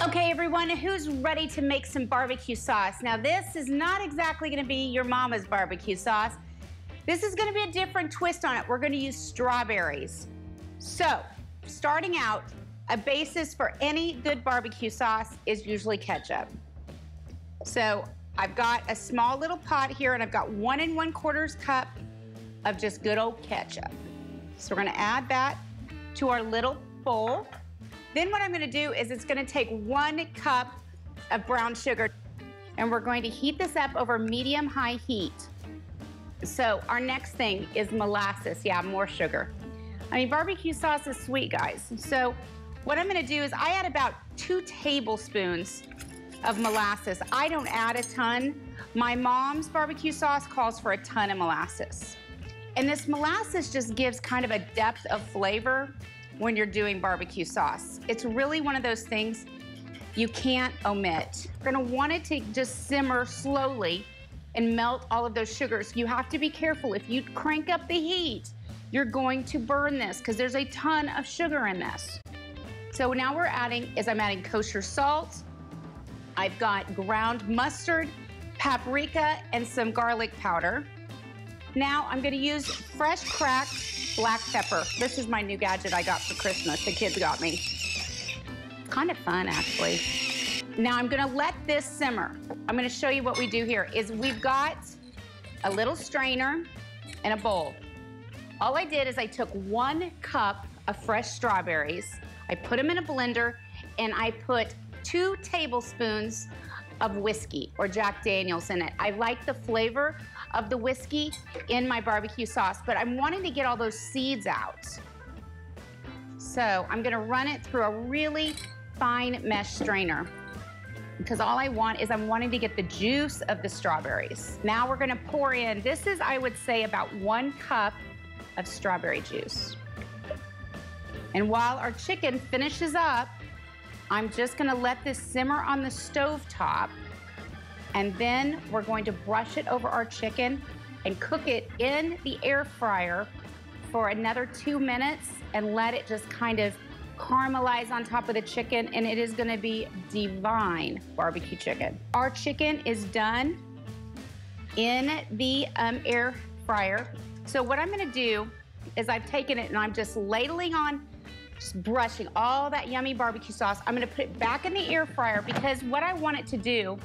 Okay, everyone, who's ready to make some barbecue sauce? Now, this is not exactly gonna be your mama's barbecue sauce. This is gonna be a different twist on it. We're gonna use strawberries. So, starting out, a basis for any good barbecue sauce is usually ketchup. So, I've got a small little pot here, and I've got 1 1/4 cup of just good old ketchup. So we're gonna add that to our little bowl. Then what I'm gonna do is it's gonna take 1 cup of brown sugar, and we're going to heat this up over medium-high heat. So our next thing is molasses. Yeah, more sugar. I mean, barbecue sauce is sweet, guys. So what I'm gonna do is I add about 2 tablespoons of molasses. I don't add a ton. My mom's barbecue sauce calls for a ton of molasses. And this molasses just gives kind of a depth of flavor when you're doing barbecue sauce. It's really one of those things you can't omit. You're gonna want it to just simmer slowly and melt all of those sugars. You have to be careful. If you crank up the heat, you're going to burn this because there's a ton of sugar in this. So now I'm adding kosher salt. I've got ground mustard, paprika, and some garlic powder. Now I'm gonna use fresh cracked black pepper. This is my new gadget I got for Christmas. The kids got me. Kind of fun, actually. Now I'm gonna let this simmer. I'm gonna show you what we do here is we've got a little strainer and a bowl. All I did is I took 1 cup of fresh strawberries, I put them in a blender, and I put 2 tablespoons of whiskey or Jack Daniels in it. I like the flavor of the whiskey in my barbecue sauce, but I'm wanting to get all those seeds out. So I'm gonna run it through a really fine mesh strainer because all I want is I'm wanting to get the juice of the strawberries. Now we're gonna pour in, this is, I would say, about 1 cup of strawberry juice. And while our chicken finishes up, I'm just gonna let this simmer on the stove top, and then we're going to brush it over our chicken and cook it in the air fryer for another 2 minutes and let it just kind of caramelize on top of the chicken, and it is gonna be divine barbecue chicken. Our chicken is done in the air fryer. So what I'm gonna do is I've taken it and I'm just ladling on, just brushing all that yummy barbecue sauce. I'm gonna put it back in the air fryer because what I want it to do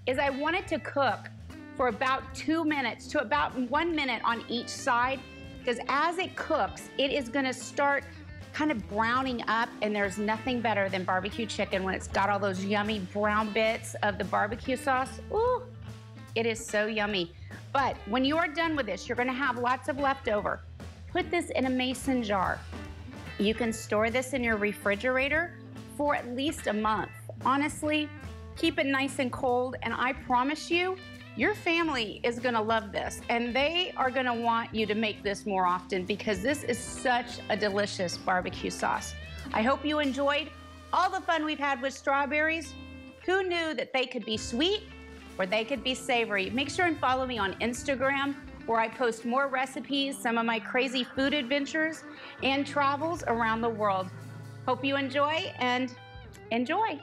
is I want it to cook for about 2 minutes to about 1 minute on each side, because as it cooks, it is gonna start kind of browning up, and there's nothing better than barbecue chicken when it's got all those yummy brown bits of the barbecue sauce. Ooh, it is so yummy. But when you are done with this, you're gonna have lots of leftover. Put this in a mason jar. You can store this in your refrigerator for at least a month. Honestly, keep it nice and cold, and I promise you, your family is gonna love this, and they are gonna want you to make this more often because this is such a delicious barbecue sauce. I hope you enjoyed all the fun we've had with strawberries. Who knew that they could be sweet or they could be savory? Make sure and follow me on Instagram, where I post more recipes, some of my crazy food adventures, and travels around the world. Hope you enjoy, and enjoy.